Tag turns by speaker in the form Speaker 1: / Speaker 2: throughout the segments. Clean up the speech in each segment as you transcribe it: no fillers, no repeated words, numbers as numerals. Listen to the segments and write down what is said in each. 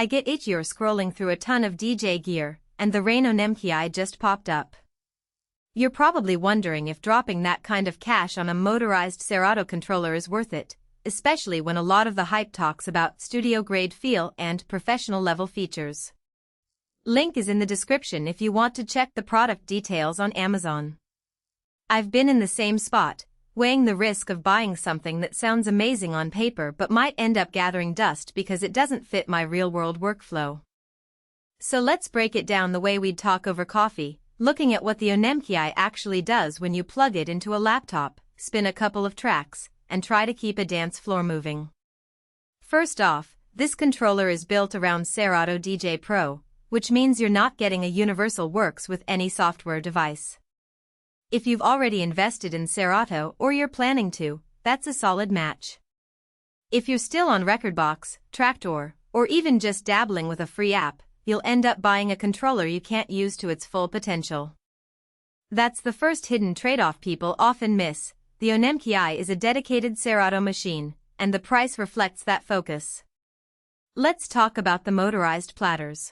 Speaker 1: I get itchier scrolling through a ton of DJ gear, and the RANE MKII just popped up. You're probably wondering if dropping that kind of cash on a motorized Serato controller is worth it, especially when a lot of the hype talks about studio-grade feel and professional-level features. Link is in the description if you want to check the product details on Amazon. I've been in the same spot, weighing the risk of buying something that sounds amazing on paper but might end up gathering dust because it doesn't fit my real-world workflow. So let's break it down the way we'd talk over coffee, looking at what the MKII actually does when you plug it into a laptop, spin a couple of tracks, and try to keep a dance floor moving. First off, this controller is built around Serato DJ Pro, which means you're not getting a universal works with any software device. If you've already invested in Serato or you're planning to, that's a solid match. If you're still on Rekordbox, Traktor, or even just dabbling with a free app, you'll end up buying a controller you can't use to its full potential. That's the first hidden trade-off people often miss. The MKII is a dedicated Serato machine, and the price reflects that focus. Let's talk about the motorized platters.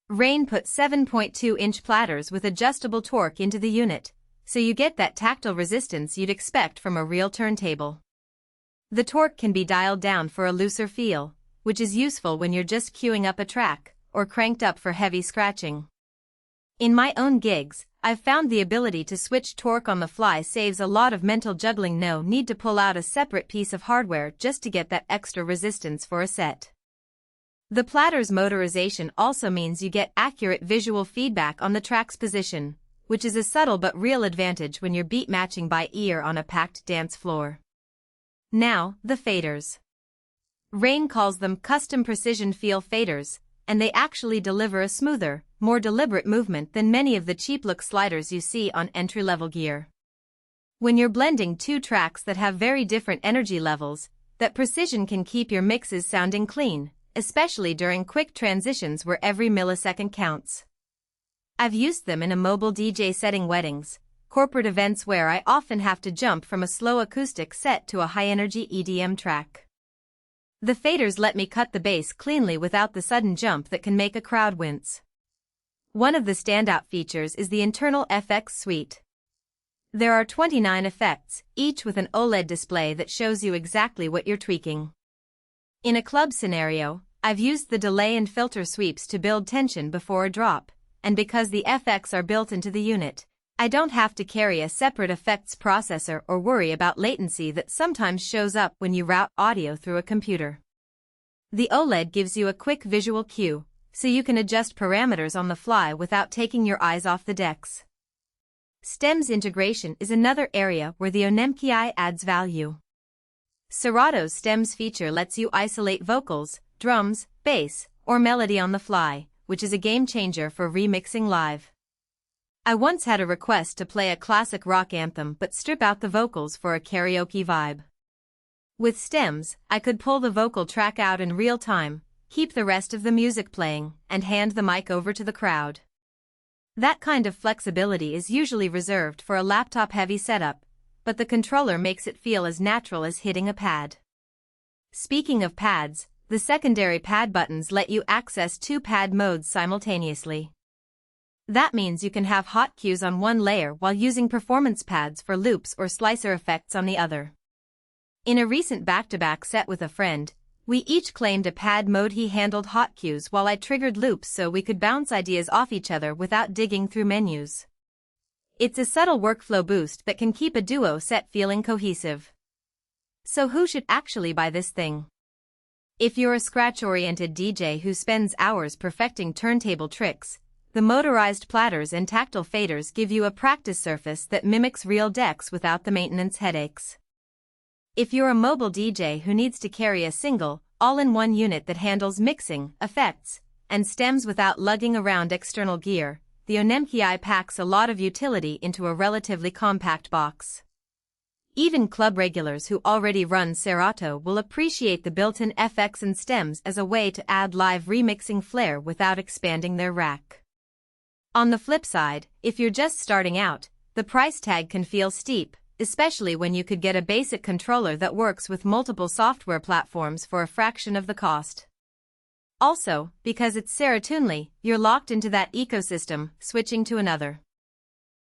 Speaker 1: RANE put 7.2-inch platters with adjustable torque into the unit, so you get that tactile resistance you'd expect from a real turntable. The torque can be dialed down for a looser feel, which is useful when you're just queuing up a track, or cranked up for heavy scratching. In my own gigs, I've found the ability to switch torque on the fly saves a lot of mental juggling. No need to pull out a separate piece of hardware just to get that extra resistance for a set. The platter's motorization also means you get accurate visual feedback on the track's position, which is a subtle but real advantage when you're beat matching by ear on a packed dance floor. Now, the faders. RANE calls them custom precision feel faders, and they actually deliver a smoother, more deliberate movement than many of the cheap-look sliders you see on entry-level gear. When you're blending two tracks that have very different energy levels, that precision can keep your mixes sounding clean, especially during quick transitions where every millisecond counts. I've used them in a mobile DJ setting, weddings, corporate events where I often have to jump from a slow acoustic set to a high-energy EDM track. The faders let me cut the bass cleanly without the sudden jump that can make a crowd wince. One of the standout features is the internal FX suite. There are 29 effects, each with an OLED display that shows you exactly what you're tweaking. In a club scenario, I've used the delay and filter sweeps to build tension before a drop, and because the FX are built into the unit, I don't have to carry a separate effects processor or worry about latency that sometimes shows up when you route audio through a computer. The OLED gives you a quick visual cue, so you can adjust parameters on the fly without taking your eyes off the decks. Stems integration is another area where the MKII adds value. Serato's stems feature lets you isolate vocals, drums, bass, or melody on the fly, which is a game changer for remixing live. I once had a request to play a classic rock anthem but strip out the vocals for a karaoke vibe. With stems, I could pull the vocal track out in real time, keep the rest of the music playing, and hand the mic over to the crowd. That kind of flexibility is usually reserved for a laptop-heavy setup, but the controller makes it feel as natural as hitting a pad. Speaking of pads, the secondary pad buttons let you access two pad modes simultaneously. That means you can have hot cues on one layer while using performance pads for loops or slicer effects on the other. In a recent back-to-back set with a friend, we each claimed a pad mode. He handled hot cues while I triggered loops so we could bounce ideas off each other without digging through menus. It's a subtle workflow boost that can keep a duo set feeling cohesive. So who should actually buy this thing? If you're a scratch-oriented DJ who spends hours perfecting turntable tricks, the motorized platters and tactile faders give you a practice surface that mimics real decks without the maintenance headaches. If you're a mobile DJ who needs to carry a single, all-in-one unit that handles mixing, effects, and stems without lugging around external gear, the MKII packs a lot of utility into a relatively compact box. Even club regulars who already run Serato will appreciate the built-in FX and stems as a way to add live remixing flair without expanding their rack. On the flip side, if you're just starting out, the price tag can feel steep, especially when you could get a basic controller that works with multiple software platforms for a fraction of the cost. Also, because it's Seratunely, you're locked into that ecosystem, switching to another.